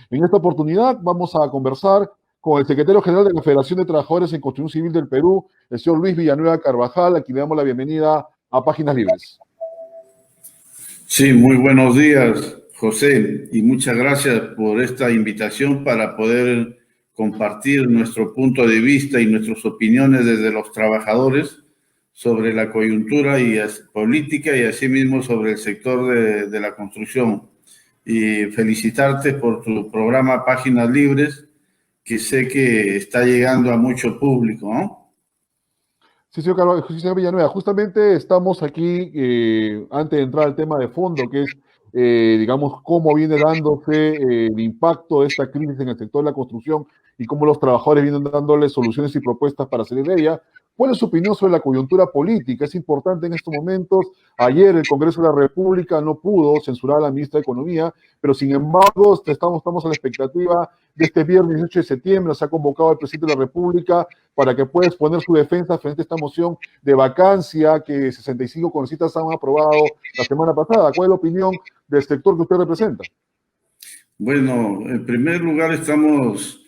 En esta oportunidad vamos a conversar con el secretario general de la Federación de Trabajadores en Construcción Civil del Perú, el señor Luis Villanueva Carvajal, a quien le damos la bienvenida a Páginas Libres. Sí, muy buenos días, José, y muchas gracias por esta invitación para poder compartir nuestro punto de vista y nuestras opiniones desde los trabajadores sobre la coyuntura y política y asimismo sobre el sector de la construcción. Y felicitarte por tu programa Páginas Libres, que sé que está llegando a mucho público, ¿no? Sí, sí, señor Villanueva, justamente estamos aquí, antes de entrar al tema de fondo, que es, digamos, cómo viene dándose el impacto de esta crisis en el sector de la construcción y cómo los trabajadores vienen dándole soluciones y propuestas para salir de ella. ¿Cuál es su opinión sobre la coyuntura política? Es importante en estos momentos. Ayer el Congreso de la República no pudo censurar a la ministra de Economía, pero sin embargo estamos a la expectativa de este viernes 18 de septiembre. Se ha convocado al presidente de la República para que pueda exponer su defensa frente a esta moción de vacancia que 65 congresistas han aprobado la semana pasada. ¿Cuál es la opinión del sector que usted representa? Bueno, en primer lugar estamos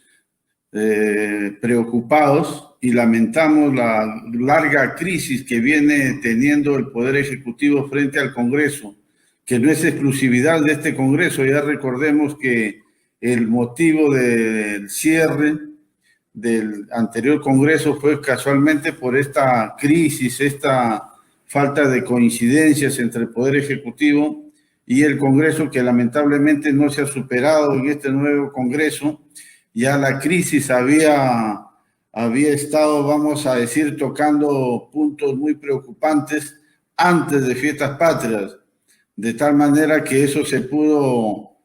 preocupados y lamentamos la larga crisis que viene teniendo el Poder Ejecutivo frente al Congreso, que no es exclusividad de este Congreso. Ya recordemos que el motivo del cierre del anterior Congreso fue casualmente por esta crisis, esta falta de coincidencias entre el Poder Ejecutivo y el Congreso, que lamentablemente no se ha superado en este nuevo Congreso. Ya la crisis había estado, vamos a decir, tocando puntos muy preocupantes antes de Fiestas Patrias, de tal manera que eso se pudo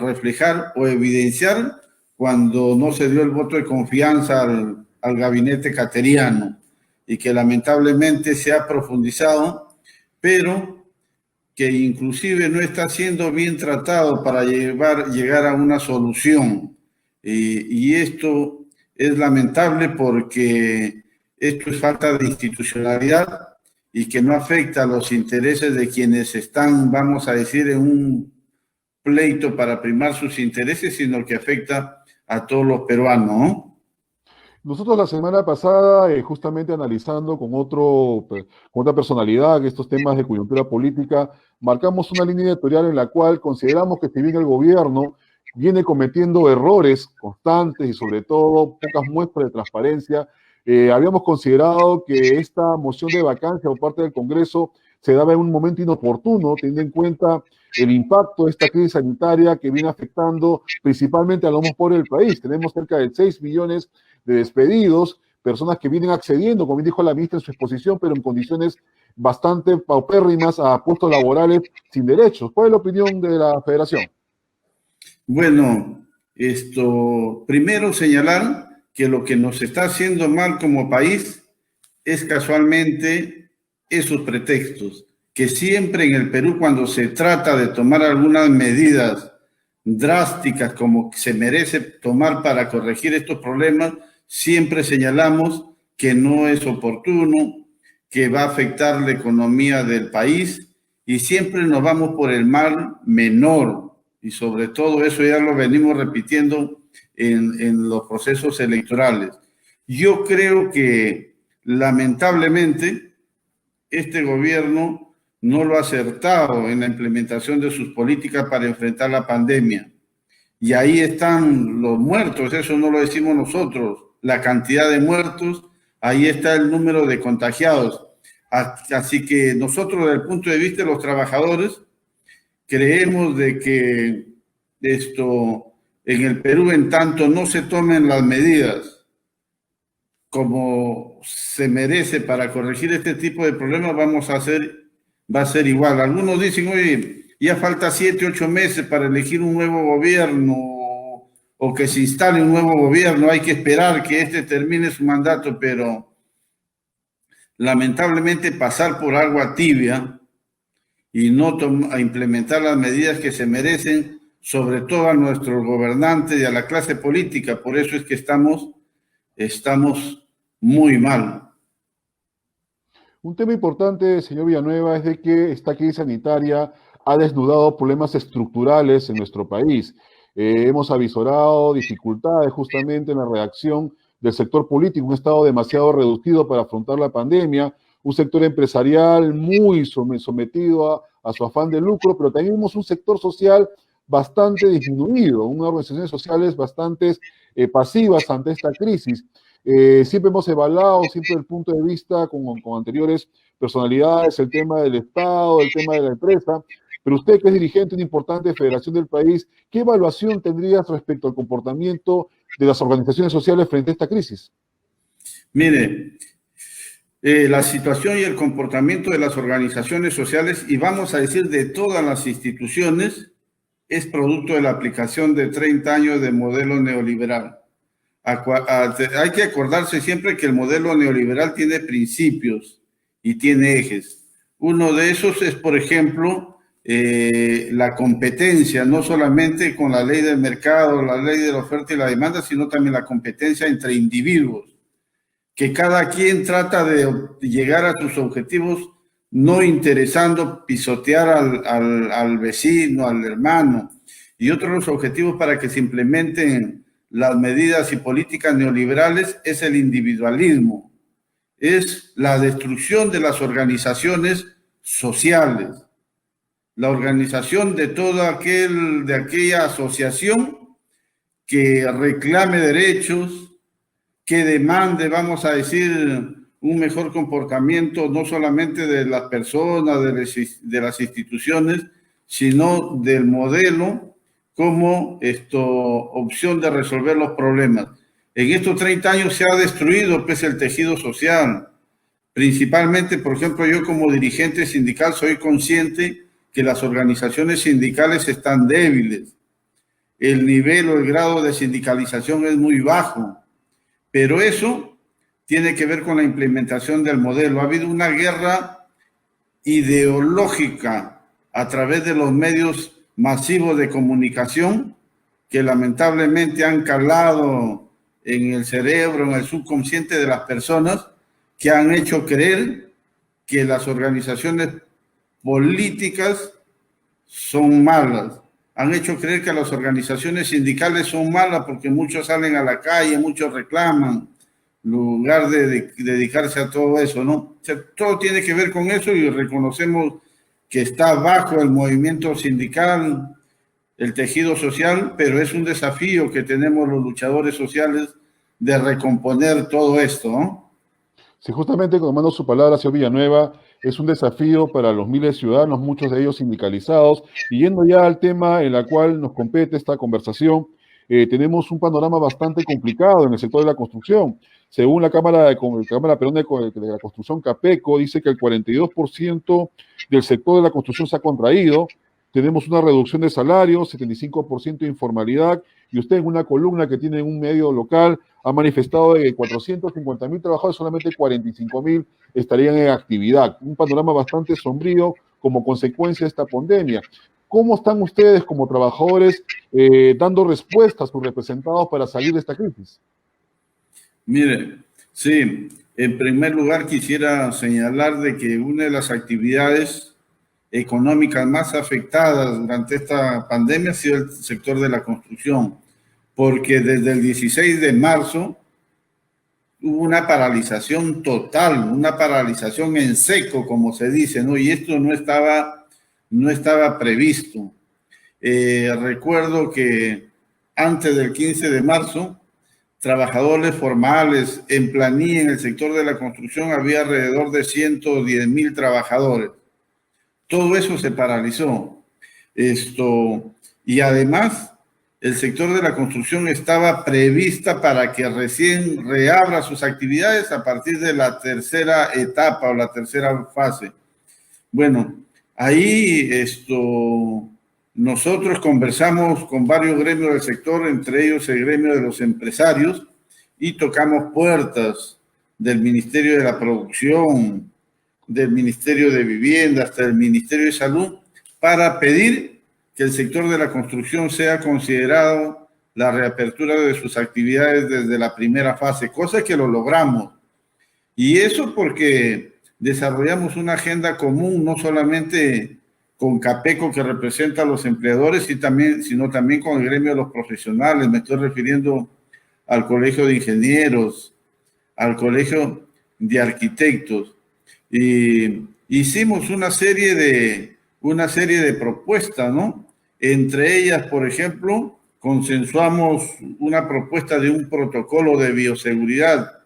reflejar o evidenciar cuando no se dio el voto de confianza al gabinete cateriano y que lamentablemente se ha profundizado, pero que inclusive no está siendo bien tratado para llegar a una solución. Y esto es lamentable porque esto es falta de institucionalidad y que no afecta a los intereses de quienes están, vamos a decir, en un pleito para primar sus intereses, sino que afecta a todos los peruanos, ¿no? Nosotros la semana pasada, justamente analizando con otra personalidad estos temas de coyuntura política, marcamos una línea editorial en la cual consideramos que si bien el gobierno viene cometiendo errores constantes y sobre todo pocas muestras de transparencia, habíamos considerado que esta moción de vacancia por parte del Congreso se daba en un momento inoportuno, teniendo en cuenta el impacto de esta crisis sanitaria que viene afectando principalmente a los más pobres del país. Tenemos cerca de 6 millones de despedidos, personas que vienen accediendo, como bien dijo la ministra en su exposición, pero en condiciones bastante paupérrimas a puestos laborales sin derechos. ¿Cuál es la opinión de la federación? Bueno, primero señalar que lo que nos está haciendo mal como país es casualmente esos pretextos, que siempre en el Perú cuando se trata de tomar algunas medidas drásticas como se merece tomar para corregir estos problemas, siempre señalamos que no es oportuno, que va a afectar la economía del país y siempre nos vamos por el mal menor. Y sobre todo eso ya lo venimos repitiendo en los procesos electorales. Yo creo que lamentablemente este gobierno no lo ha acertado en la implementación de sus políticas para enfrentar la pandemia. Y ahí están los muertos, eso no lo decimos nosotros, la cantidad de muertos, ahí está el número de contagiados. Así que nosotros, desde el punto de vista de los trabajadores, creemos de que en el Perú, en tanto no se tomen las medidas como se merece para corregir este tipo de problemas, va a ser igual. Algunos dicen, oye, ya falta 7, 8 meses para elegir un nuevo gobierno o que se instale un nuevo gobierno, hay que esperar que este termine su mandato, pero lamentablemente pasar por agua tibia y no a implementar las medidas que se merecen, sobre todo a nuestros gobernantes y a la clase política. Por eso es que estamos muy mal. Un tema importante, señor Villanueva, es de que esta crisis sanitaria ha desnudado problemas estructurales en nuestro país. Hemos avisorado dificultades justamente en la reacción del sector político, un Estado demasiado reducido para afrontar la pandemia, un sector empresarial muy sometido a su afán de lucro, pero también vemos un sector social bastante disminuido, unas organizaciones sociales bastante pasivas ante esta crisis. Siempre hemos evaluado, siempre desde el punto de vista con anteriores personalidades, el tema del Estado, el tema de la empresa, pero usted que es dirigente de una importante federación del país, ¿qué evaluación tendrías respecto al comportamiento de las organizaciones sociales frente a esta crisis? Mire, la situación y el comportamiento de las organizaciones sociales, y vamos a decir de todas las instituciones, es producto de la aplicación de 30 años de modelo neoliberal. Hay que acordarse siempre que el modelo neoliberal tiene principios y tiene ejes. Uno de esos es, por ejemplo, la competencia, no solamente con la ley del mercado, la ley de la oferta y la demanda, sino también la competencia entre individuos, que cada quien trata de llegar a sus objetivos, no interesando pisotear al vecino, al hermano, y otro de los objetivos para que se implementen las medidas y políticas neoliberales es el individualismo, es la destrucción de las organizaciones sociales, la organización de de aquella asociación que reclame derechos, que demande, vamos a decir, un mejor comportamiento no solamente de las personas, de las instituciones, sino del modelo como opción de resolver los problemas. En estos 30 años se ha destruido pues, el tejido social. Principalmente, por ejemplo, yo como dirigente sindical soy consciente que las organizaciones sindicales están débiles. El nivel o el grado de sindicalización es muy bajo. Pero eso tiene que ver con la implementación del modelo. Ha habido una guerra ideológica a través de los medios masivos de comunicación que lamentablemente han calado en el cerebro, en el subconsciente de las personas, que han hecho creer que las organizaciones políticas son malas. Han hecho creer que las organizaciones sindicales son malas porque muchos salen a la calle, muchos reclaman, en lugar de dedicarse a todo eso, ¿no? O sea, todo tiene que ver con eso y reconocemos que está bajo el movimiento sindical, el tejido social, pero es un desafío que tenemos los luchadores sociales de recomponer todo esto, ¿no? Sí, justamente, tomando su palabra, señor Villanueva, es un desafío para los miles de ciudadanos, muchos de ellos sindicalizados. Y yendo ya al tema en el cual nos compete esta conversación, tenemos un panorama bastante complicado en el sector de la construcción. Según la Cámara Peruana de la Construcción, CAPECO, dice que el 42% del sector de la construcción se ha contraído. Tenemos una reducción de salarios, 75% de informalidad, y usted en una columna que tiene en un medio local ha manifestado que 450.000 trabajadores, solamente 45.000 estarían en actividad. Un panorama bastante sombrío como consecuencia de esta pandemia. ¿Cómo están ustedes como trabajadores dando respuesta a sus representados para salir de esta crisis? Mire, sí, en primer lugar quisiera señalar de que una de las actividades económicas más afectadas durante esta pandemia ha sido el sector de la construcción, porque desde el 16 de marzo hubo una paralización total, una paralización en seco, como se dice, ¿no? Y esto no estaba previsto. Recuerdo que antes del 15 de marzo, trabajadores formales en planilla en el sector de la construcción había alrededor de 110.000 trabajadores. Todo eso se paralizó. Y además, el sector de la construcción estaba prevista para que recién reabra sus actividades a partir de la tercera etapa o la tercera fase. Bueno, ahí nosotros conversamos con varios gremios del sector, entre ellos el gremio de los empresarios, y tocamos puertas del Ministerio de la Producción, del Ministerio de Vivienda, hasta el Ministerio de Salud, para pedir que el sector de la construcción sea considerado la reapertura de sus actividades desde la primera fase, cosa que lo logramos. Y eso porque desarrollamos una agenda común, no solamente con CAPECO, que representa a los empleadores, sino también con el gremio de los profesionales. Me estoy refiriendo al Colegio de Ingenieros, al Colegio de Arquitectos. Y hicimos una serie de propuestas, ¿no? Entre ellas, por ejemplo, consensuamos una propuesta de un protocolo de bioseguridad,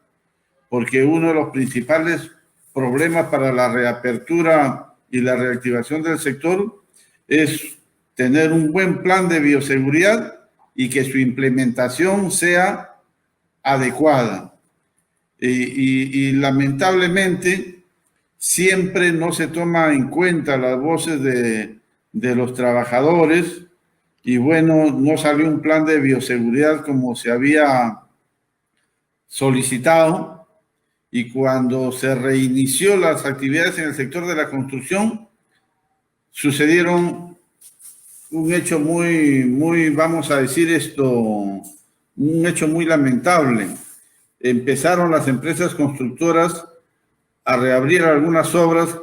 porque uno de los principales problemas para la reapertura y la reactivación del sector es tener un buen plan de bioseguridad y que su implementación sea adecuada. Y lamentablemente siempre no se toma en cuenta las voces de los trabajadores y bueno, no salió un plan de bioseguridad como se había solicitado, y cuando se reinició las actividades en el sector de la construcción, sucedieron un hecho vamos a decir esto, un hecho muy lamentable. Empezaron las empresas constructoras a reabrir algunas obras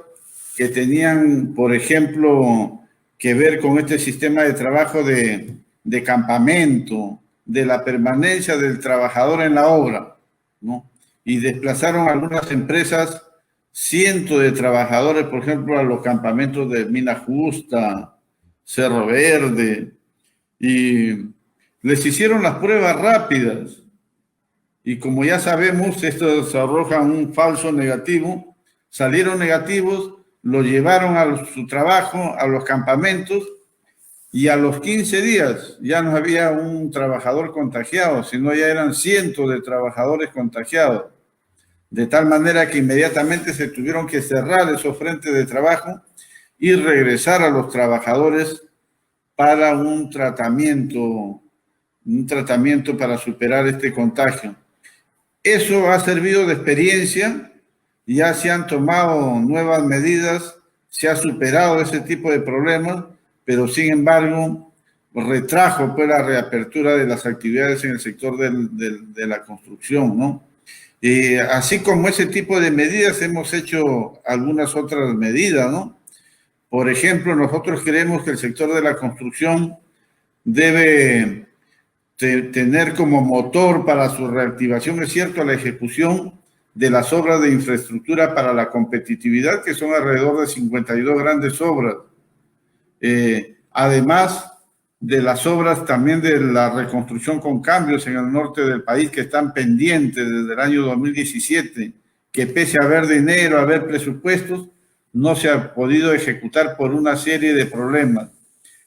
que tenían, por ejemplo, que ver con este sistema de trabajo de campamento, de la permanencia del trabajador en la obra, ¿no? Y desplazaron a algunas empresas cientos de trabajadores, por ejemplo, a los campamentos de Mina Justa, Cerro Verde, y les hicieron las pruebas rápidas. Y como ya sabemos, estos arrojan un falso negativo, salieron negativos, lo llevaron a su trabajo, a los campamentos, y a los 15 días ya no había un trabajador contagiado, sino ya eran cientos de trabajadores contagiados. De tal manera que inmediatamente se tuvieron que cerrar esos frentes de trabajo y regresar a los trabajadores para un tratamiento para superar este contagio. Eso ha servido de experiencia, ya se han tomado nuevas medidas, se ha superado ese tipo de problemas, pero sin embargo retrajo pues la reapertura de las actividades en el sector de la construcción, ¿no? Así como ese tipo de medidas, hemos hecho algunas otras medidas, ¿no? Por ejemplo, nosotros creemos que el sector de la construcción debe tener como motor para su reactivación, es cierto, la ejecución de las obras de infraestructura para la competitividad, que son alrededor de 52 grandes obras. Además de las obras también de la reconstrucción con cambios en el norte del país que están pendientes desde el año 2017, que pese a haber dinero, a haber presupuestos, no se ha podido ejecutar por una serie de problemas.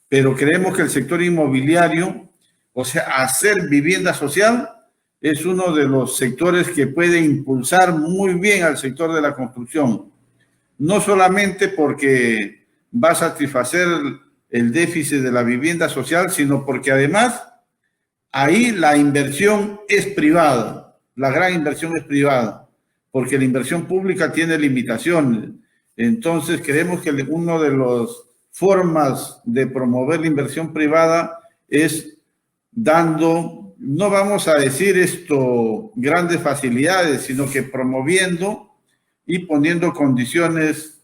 Pero creemos que el sector inmobiliario, o sea, hacer vivienda social, es uno de los sectores que puede impulsar muy bien al sector de la construcción. No solamente porque va a satisfacer el déficit de la vivienda social, sino porque además ahí la inversión es privada, la gran inversión es privada, porque la inversión pública tiene limitaciones. Entonces creemos que una de las formas de promover la inversión privada es dando, no vamos a decir esto, grandes facilidades, sino que promoviendo y poniendo condiciones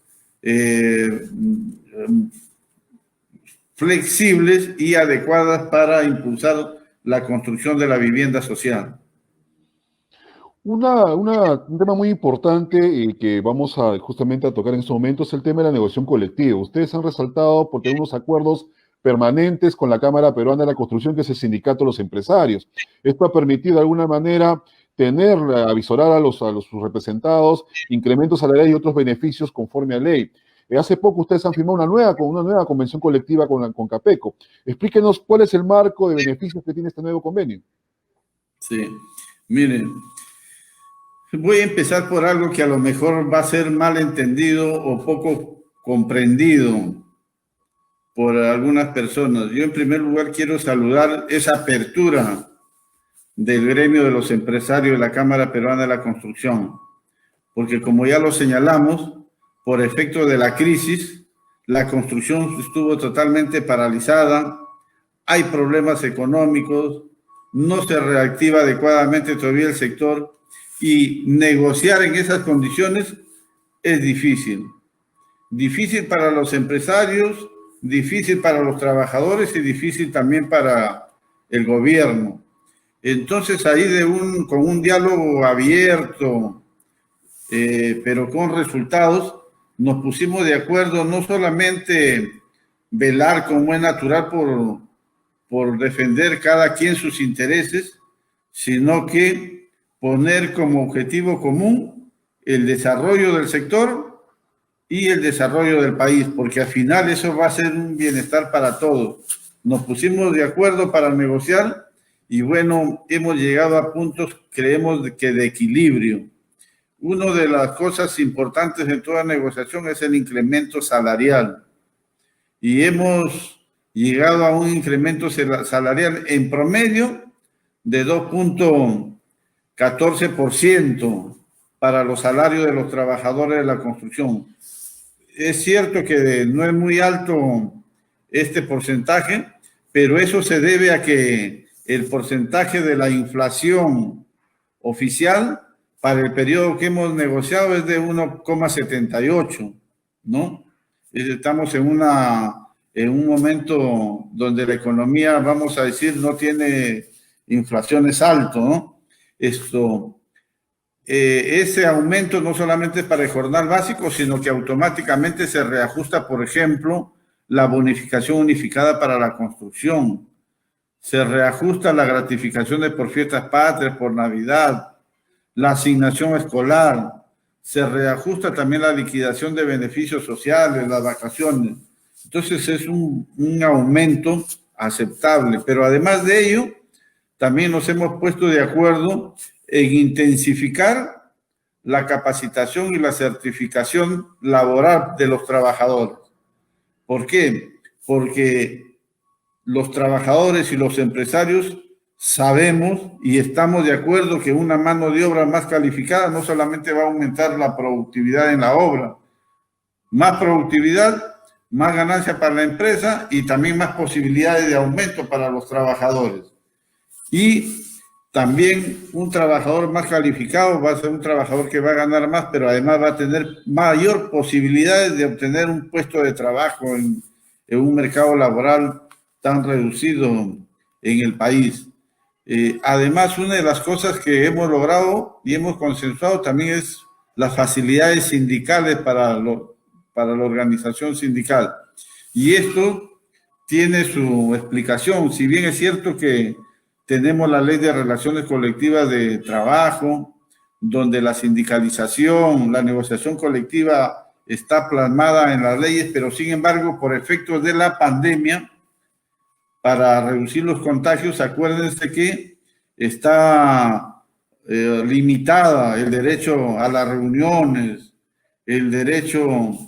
flexibles y adecuadas para impulsar la construcción de la vivienda social. Un tema muy importante y que vamos justamente a tocar en este momento es el tema de la negociación colectiva. Ustedes han resaltado porque hay unos acuerdos permanentes con la Cámara Peruana de la Construcción, que es el sindicato de los empresarios. Esto ha permitido de alguna manera avisorar a sus representados, incrementos salariales y otros beneficios conforme a ley. Hace poco ustedes han firmado una nueva convención colectiva con CAPECO. Explíquenos cuál es el marco de beneficios que tiene este nuevo convenio. Sí, miren, voy a empezar por algo que a lo mejor va a ser mal entendido o poco comprendido por algunas personas. Yo en primer lugar quiero saludar esa apertura del gremio de los empresarios de la Cámara Peruana de la Construcción, porque como ya lo señalamos, por efecto de la crisis, la construcción estuvo totalmente paralizada, hay problemas económicos, no se reactiva adecuadamente todavía el sector y negociar en esas condiciones es difícil. difícil para los empresarios, difícil para los trabajadores y difícil también para el gobierno. Entonces ahí con un diálogo abierto, pero con resultados, nos pusimos de acuerdo no solamente velar como es natural por defender cada quien sus intereses, sino que poner como objetivo común el desarrollo del sector y el desarrollo del país, porque al final eso va a ser un bienestar para todos. Nos pusimos de acuerdo para negociar y bueno, hemos llegado a puntos, creemos que de equilibrio. Una de las cosas importantes en toda negociación es el incremento salarial. Y hemos llegado a un incremento salarial en promedio de 2.14% para los salarios de los trabajadores de la construcción. Es cierto que no es muy alto este porcentaje, pero eso se debe a que el porcentaje de la inflación oficial para el periodo que hemos negociado es de 1,78, ¿no? Estamos en un momento donde la economía, vamos a decir, no tiene inflaciones alto, ¿no? Ese aumento no solamente es para el jornal básico, sino que automáticamente se reajusta, por ejemplo, la bonificación unificada para la construcción. Se reajusta la gratificación por fiestas patrias, por Navidad, la asignación escolar. Se reajusta también la liquidación de beneficios sociales, las vacaciones. Entonces es un aumento aceptable, pero además de ello, también nos hemos puesto de acuerdo en intensificar la capacitación y la certificación laboral de los trabajadores. ¿Por qué? Porque los trabajadores y los empresarios sabemos y estamos de acuerdo que una mano de obra más calificada no solamente va a aumentar la productividad en la obra, más productividad, más ganancia para la empresa y también más posibilidades de aumento para los trabajadores. Y también un trabajador más calificado va a ser un trabajador que va a ganar más, pero además va a tener mayor posibilidades de obtener un puesto de trabajo en un mercado laboral tan reducido en el país. Además, una de las cosas que hemos logrado y hemos consensuado también es las facilidades sindicales para la organización sindical. Y esto tiene su explicación. Si bien es cierto que tenemos la Ley de Relaciones Colectivas de Trabajo, donde la sindicalización, la negociación colectiva está plasmada en las leyes, pero sin embargo, por efectos de la pandemia, para reducir los contagios, acuérdense que está limitada el derecho a las reuniones, el derecho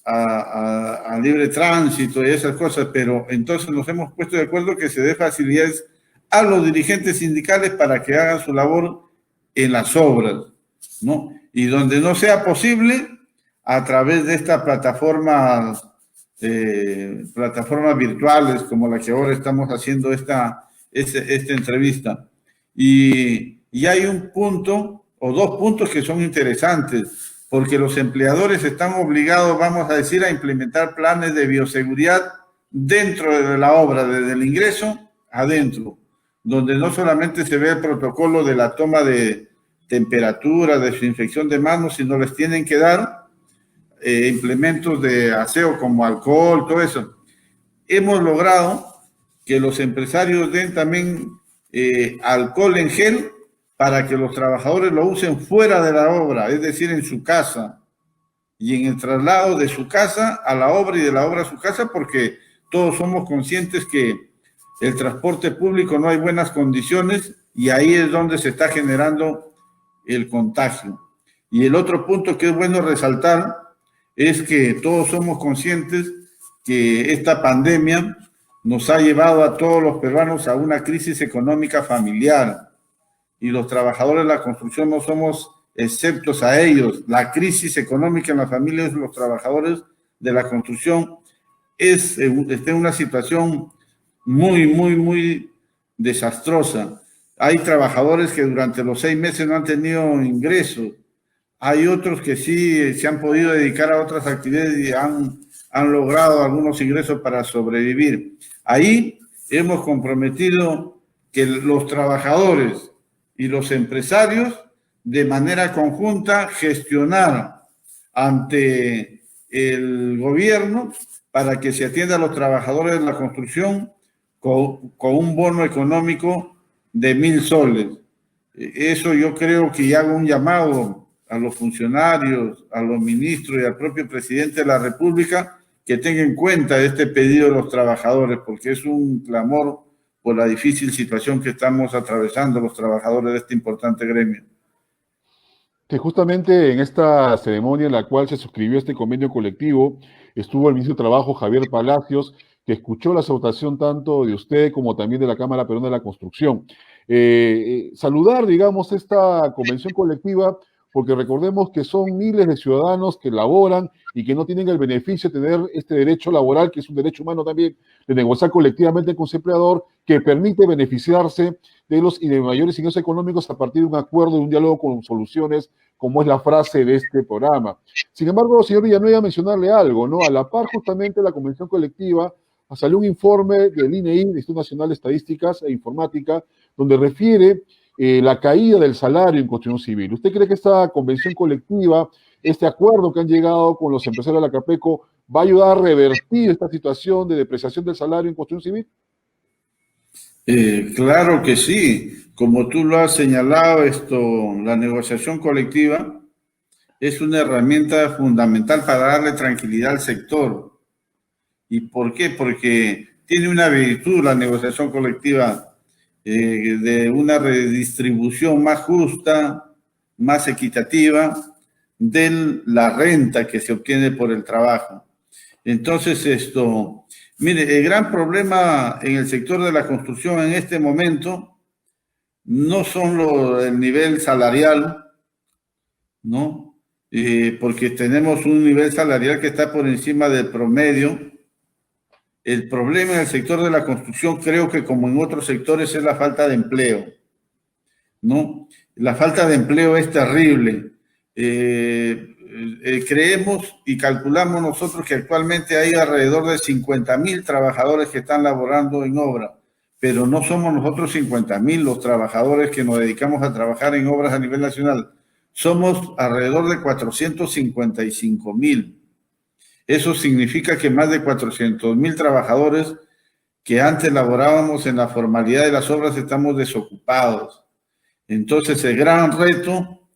a libre tránsito y esas cosas, pero entonces nos hemos puesto de acuerdo que se dé facilidades a los dirigentes sindicales para que hagan su labor en las obras, ¿no? Y donde no sea posible, a través de estas plataformas virtuales como la que ahora estamos haciendo esta entrevista. Y hay un punto o dos puntos que son interesantes, porque los empleadores están obligados, vamos a decir, a implementar planes de bioseguridad dentro de la obra, desde el ingreso adentro, donde no solamente se ve el protocolo de la toma de temperatura, desinfección de manos, sino les tienen que dar implementos de aseo como alcohol, todo eso. Hemos logrado que los empresarios den también alcohol en gel para que los trabajadores lo usen fuera de la obra, es decir, en su casa y en el traslado de su casa a la obra y de la obra a su casa, porque todos somos conscientes que el transporte público no hay buenas condiciones y ahí es donde se está generando el contagio. Y el otro punto que es bueno resaltar es que todos somos conscientes que esta pandemia nos ha llevado a todos los peruanos a una crisis económica familiar y los trabajadores de la construcción no somos exceptos a ellos. La crisis económica en las familias de los trabajadores de la construcción está en una situación muy desastrosa. Hay trabajadores que durante los 6 meses no han tenido ingresos. Hay otros que sí se han podido dedicar a otras actividades y han logrado algunos ingresos para sobrevivir. Ahí hemos comprometido que los trabajadores y los empresarios de manera conjunta gestionar ante el gobierno para que se atienda a los trabajadores de la construcción con un bono económico de 1.000 soles. Eso yo creo que ya hago un llamado a los funcionarios, a los ministros y al propio presidente de la República que tenga en cuenta este pedido de los trabajadores, porque es un clamor por la difícil situación que estamos atravesando los trabajadores de este importante gremio. Que justamente en esta ceremonia en la cual se suscribió este convenio colectivo estuvo el ministro de Trabajo, Javier Palacios, que escuchó la exhortación tanto de usted como también de la Cámara Peruana de la Construcción. Saludar, digamos, esta convención colectiva, porque recordemos que son miles de ciudadanos que laboran y que no tienen el beneficio de tener este derecho laboral, que es un derecho humano también, de negociar colectivamente con su empleador, que permite beneficiarse de los y de mayores ingresos económicos a partir de un acuerdo, de un diálogo con soluciones, como es la frase de este programa. Sin embargo, señor Villanueva, mencionarle algo, ¿no? A la par justamente de la convención colectiva, salió un informe del INEI, del Instituto Nacional de Estadísticas e Informática, donde refiere la caída del salario en construcción civil. ¿Usted cree que esta convención colectiva, este acuerdo que han llegado con los empresarios de la CAPECO, va a ayudar a revertir esta situación de depreciación del salario en construcción civil? Claro que sí. Como tú lo has señalado, la negociación colectiva es una herramienta fundamental para darle tranquilidad al sector. ¿Y por qué? Porque tiene una virtud la negociación colectiva de una redistribución más justa, más equitativa de la renta que se obtiene por el trabajo. Entonces, mire, el gran problema en el sector de la construcción en este momento no son el nivel salarial, ¿no? Porque tenemos un nivel salarial que está por encima del promedio. El problema en el sector de la construcción, creo que como en otros sectores, es la falta de empleo, ¿no? La falta de empleo es terrible. Creemos y calculamos nosotros que actualmente hay alrededor de 50.000 trabajadores que están laborando en obra, pero no somos nosotros 50.000 los trabajadores que nos dedicamos a trabajar en obras a nivel nacional. Somos alrededor de 455.000. Eso significa que más de 400.000 trabajadores que antes laborábamos en la formalidad de las obras estamos desocupados. Entonces, el gran reto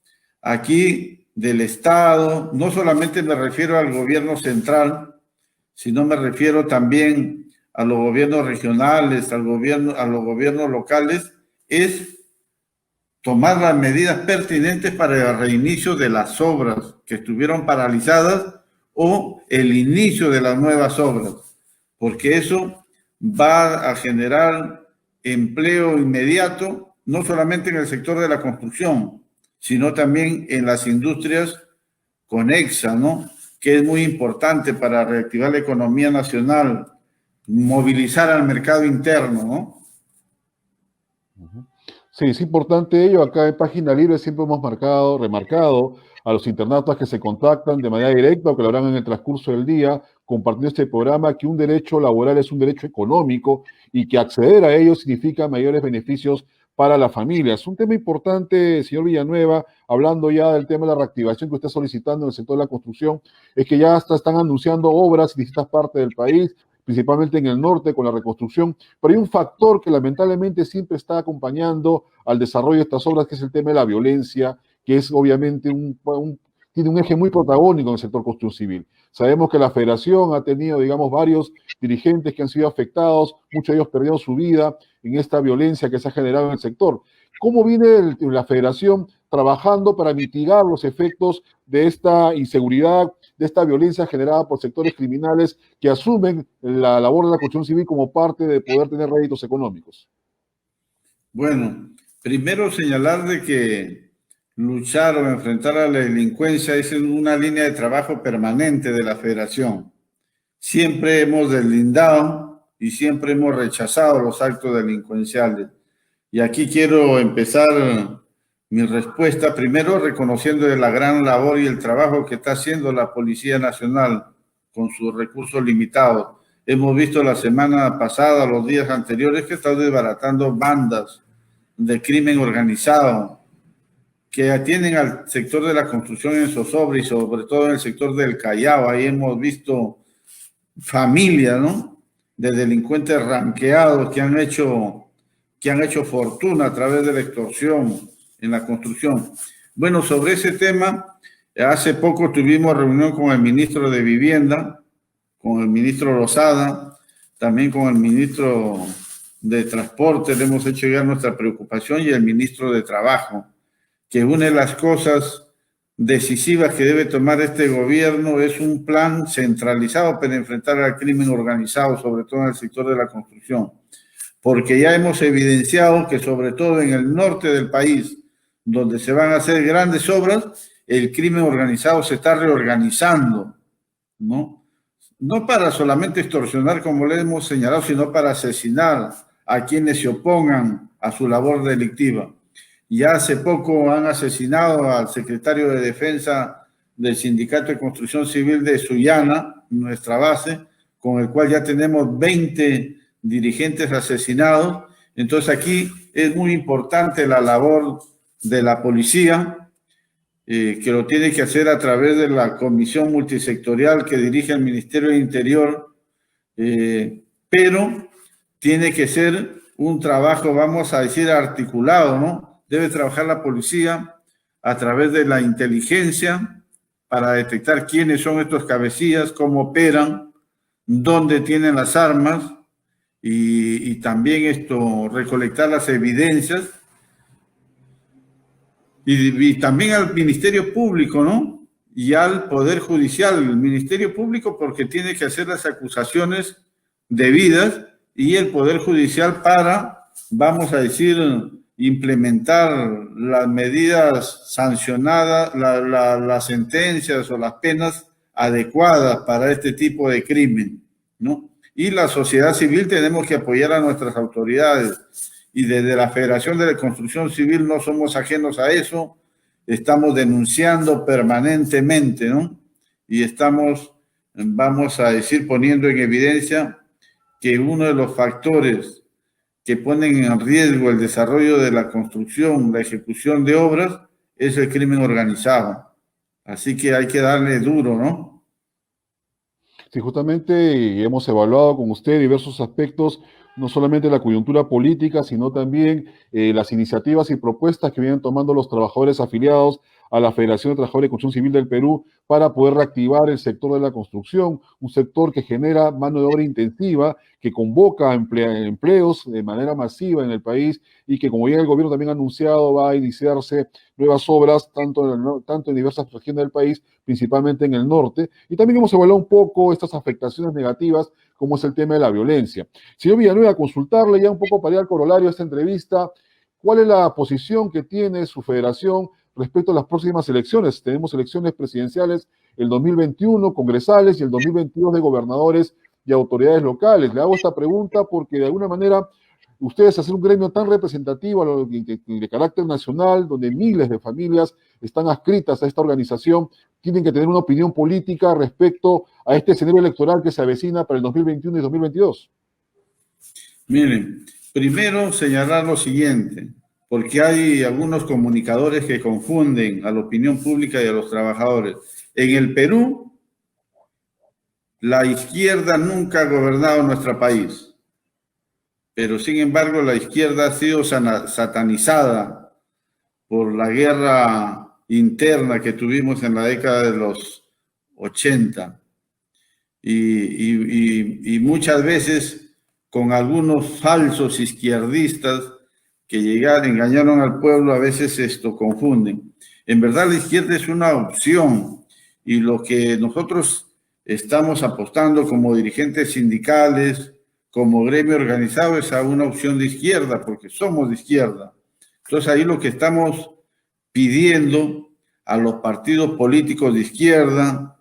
aquí del Estado, no solamente me refiero al gobierno central, sino me refiero también a los gobiernos regionales, a los gobiernos locales, es tomar las medidas pertinentes para el reinicio de las obras que estuvieron paralizadas o el inicio de las nuevas obras, porque eso va a generar empleo inmediato, no solamente en el sector de la construcción, sino también en las industrias conexas, ¿no? Que es muy importante para reactivar la economía nacional, movilizar al mercado interno, ¿no? Sí, es importante ello. Acá en Página Libre siempre hemos remarcado a los internautas que se contactan de manera directa o que lo harán en el transcurso del día, compartiendo este programa, que un derecho laboral es un derecho económico y que acceder a ello significa mayores beneficios para las familias. Un tema importante, señor Villanueva, hablando ya del tema de la reactivación que usted está solicitando en el sector de la construcción, es que ya están anunciando obras en distintas partes del país, principalmente en el norte con la reconstrucción, pero hay un factor que lamentablemente siempre está acompañando al desarrollo de estas obras, que es el tema de la violencia, que es obviamente tiene un eje muy protagónico en el sector construcción civil. Sabemos que la federación ha tenido, digamos, varios dirigentes que han sido afectados, muchos de ellos perdieron su vida en esta violencia que se ha generado en el sector. ¿Cómo viene la federación trabajando para mitigar los efectos de esta inseguridad, de esta violencia generada por sectores criminales que asumen la labor de la construcción civil como parte de poder tener réditos económicos? Bueno, primero señalar de que luchar o enfrentar a la delincuencia es una línea de trabajo permanente de la Federación. Siempre hemos deslindado y siempre hemos rechazado los actos delincuenciales. Y aquí quiero empezar Mi respuesta, primero, reconociendo la gran labor y el trabajo que está haciendo la Policía Nacional con sus recursos limitados. Hemos visto la semana pasada, los días anteriores, que está desbaratando bandas de crimen organizado que atienden al sector de la construcción en zozobra y sobre todo en el sector del Callao. Ahí hemos visto familias, ¿no?, de delincuentes ranqueados que han hecho fortuna a través de la extorsión en la construcción. Bueno, sobre ese tema, hace poco tuvimos reunión con el ministro de Vivienda, con el ministro Lozada, también con el ministro de Transporte, le hemos hecho llegar nuestra preocupación, y el ministro de Trabajo, que una de las cosas decisivas que debe tomar este gobierno es un plan centralizado para enfrentar al crimen organizado, sobre todo en el sector de la construcción, porque ya hemos evidenciado que sobre todo en el norte del país, donde se van a hacer grandes obras, el crimen organizado se está reorganizando, ¿no? No para solamente extorsionar, como le hemos señalado, sino para asesinar a quienes se opongan a su labor delictiva. Ya hace poco han asesinado al secretario de Defensa del Sindicato de Construcción Civil de Sullana, nuestra base, con el cual ya tenemos 20 dirigentes asesinados. Entonces aquí es muy importante la labor de la policía, que lo tiene que hacer a través de la comisión multisectorial que dirige el Ministerio del Interior, pero tiene que ser un trabajo, vamos a decir, articulado, ¿no? Debe trabajar la policía a través de la inteligencia para detectar quiénes son estos cabecillas, cómo operan, dónde tienen las armas, y también recolectar las evidencias, y también al Ministerio Público, ¿no?, y al Poder Judicial. El Ministerio Público porque tiene que hacer las acusaciones debidas, y el Poder Judicial para, vamos a decir, implementar las medidas sancionadas, las sentencias o las penas adecuadas para este tipo de crimen, ¿no? Y la sociedad civil tenemos que apoyar a nuestras autoridades, y desde la Federación de la Construcción Civil no somos ajenos a eso, estamos denunciando permanentemente, ¿no? Y estamos, vamos a decir, poniendo en evidencia que uno de los factores que ponen en riesgo el desarrollo de la construcción, la ejecución de obras, es el crimen organizado. Así que hay que darle duro, ¿no? Sí, justamente hemos evaluado con usted diversos aspectos, no solamente la coyuntura política, sino también las iniciativas y propuestas que vienen tomando los trabajadores afiliados a la Federación de Trabajadores de Construcción Civil del Perú para poder reactivar el sector de la construcción, un sector que genera mano de obra intensiva, que convoca empleos de manera masiva en el país, y que, como ya el gobierno también ha anunciado, va a iniciarse nuevas obras tanto en diversas regiones del país, principalmente en el norte. Y también hemos evaluado un poco estas afectaciones negativas, como es el tema de la violencia. Señor Villanueva, consultarle ya un poco para ir al corolario de esta entrevista, ¿cuál es la posición que tiene su federación respecto a las próximas elecciones? Tenemos elecciones presidenciales el 2021, congresales, y el 2022 de gobernadores y autoridades locales. Le hago esta pregunta porque de alguna manera ustedes hacen un gremio tan representativo de carácter nacional, donde miles de familias están adscritas a esta organización, tienen que tener una opinión política respecto a este escenario electoral que se avecina para el 2021 y 2022. Miren, primero señalar lo siguiente, porque hay algunos comunicadores que confunden a la opinión pública y a los trabajadores. En el Perú, la izquierda nunca ha gobernado nuestro país, pero sin embargo la izquierda ha sido satanizada por la guerra interna que tuvimos en la década de los 80, y muchas veces con algunos falsos izquierdistas que engañaron al pueblo, a veces confunden. En verdad la izquierda es una opción, y lo que nosotros estamos apostando como dirigentes sindicales, como gremio organizado, es a una opción de izquierda, porque somos de izquierda. Entonces ahí lo que estamos pidiendo a los partidos políticos de izquierda,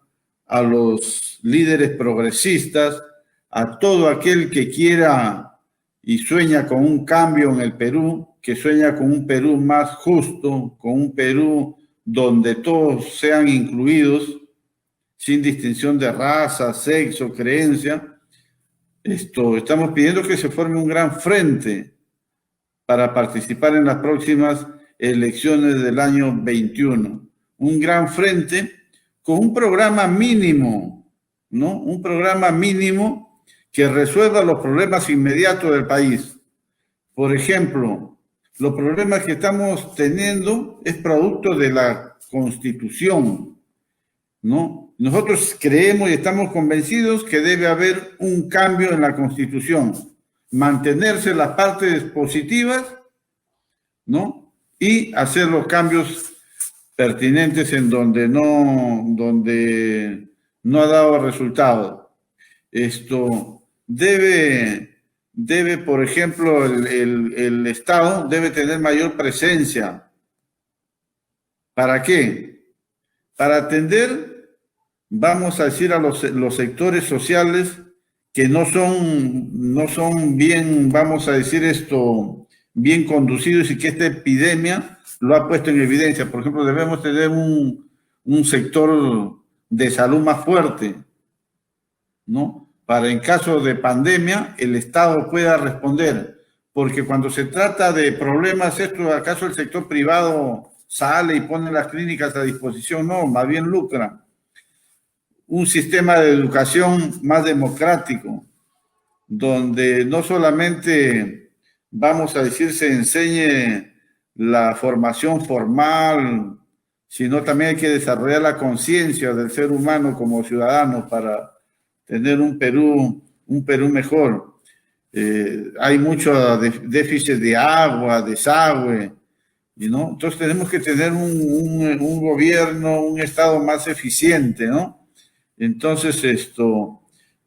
a los líderes progresistas, a todo aquel que quiera y sueña con un cambio en el Perú, que sueña con un Perú más justo, con un Perú donde todos sean incluidos, sin distinción de raza, sexo, creencia. Estamos pidiendo que se forme un gran frente para participar en las próximas elecciones del año 21. Un gran frente con un programa mínimo, ¿no? Un programa mínimo que resuelva los problemas inmediatos del país. Por ejemplo, los problemas que estamos teniendo es producto de la Constitución, ¿no? Nosotros creemos y estamos convencidos que debe haber un cambio en la Constitución, mantenerse las partes positivas, ¿no? Y hacer los cambios pertinentes en donde no ha dado resultado. Debe, por ejemplo, el Estado debe tener mayor presencia. ¿Para qué? Para atender, vamos a decir, a los sectores sociales que no son bien, vamos a decir bien conducidos, y que esta epidemia lo ha puesto en evidencia. Por ejemplo, debemos tener un sector de salud más fuerte, ¿no? Para en caso de pandemia el Estado pueda responder, porque cuando se trata de problemas, ¿acaso el sector privado sale y pone las clínicas a disposición? No, más bien lucra. Un sistema de educación más democrático, donde no solamente, vamos a decir, se enseñe la formación formal, sino también hay que desarrollar la conciencia del ser humano como ciudadano para tener un Perú mejor. Hay mucho déficit de agua, desagüe, ¿no? Entonces tenemos que tener un gobierno, un Estado más eficiente, ¿no? Entonces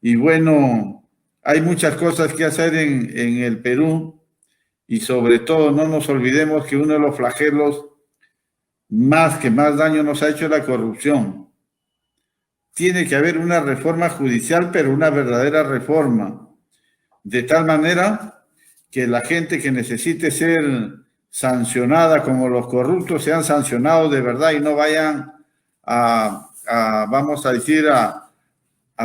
y bueno, hay muchas cosas que hacer en el Perú, y sobre todo no nos olvidemos que uno de los flagelos que más daño nos ha hecho es la corrupción. Tiene que haber una reforma judicial, pero una verdadera reforma, de tal manera que la gente que necesite ser sancionada como los corruptos sean sancionados de verdad y no vayan vamos a decir, a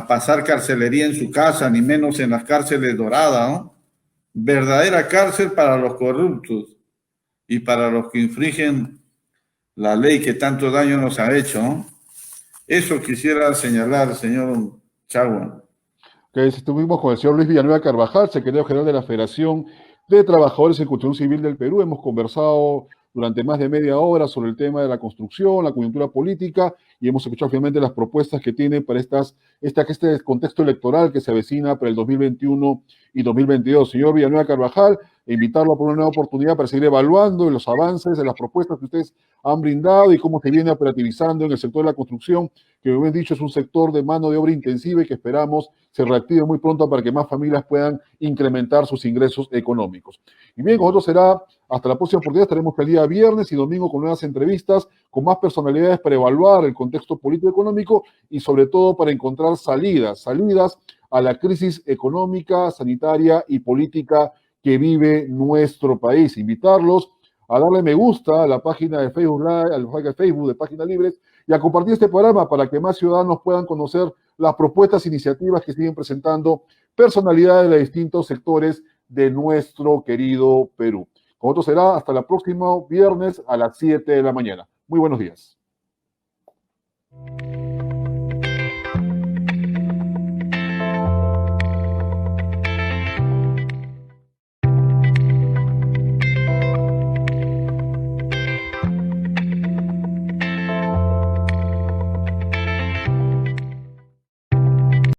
pasar carcelería en su casa, ni menos en las cárceles doradas, ¿no? Verdadera cárcel para los corruptos y para los que infringen la ley que tanto daño nos ha hecho, ¿no? Eso quisiera señalar, señor Chagua. Estuvimos con el señor Luis Villanueva Carvajal, secretario general de la Federación de Trabajadores en Construcción Civil del Perú. Hemos conversado durante más de media hora sobre el tema de la construcción, la coyuntura política, y hemos escuchado finalmente las propuestas que tienen para este contexto electoral que se avecina para el 2021 y 2022. Señor Villanueva Carvajal, invitarlo a por una nueva oportunidad para seguir evaluando los avances de las propuestas que ustedes han brindado y cómo se viene operativizando en el sector de la construcción, que como bien dicho es un sector de mano de obra intensiva y que esperamos se reactive muy pronto para que más familias puedan incrementar sus ingresos económicos. Y bien, con nosotros será hasta la próxima oportunidad. Estaremos el día viernes y domingo con nuevas entrevistas con más personalidades para evaluar el contexto político-económico y sobre todo para encontrar salidas a la crisis económica, sanitaria y política que vive nuestro país. Invitarlos a darle me gusta a la página de Facebook Live, a la página de Facebook de Páginas Libres, y a compartir este programa para que más ciudadanos puedan conocer las propuestas e iniciativas que siguen presentando personalidades de distintos sectores de nuestro querido Perú. Con nosotros será hasta el próximo viernes a las 7 de la mañana. Muy buenos días.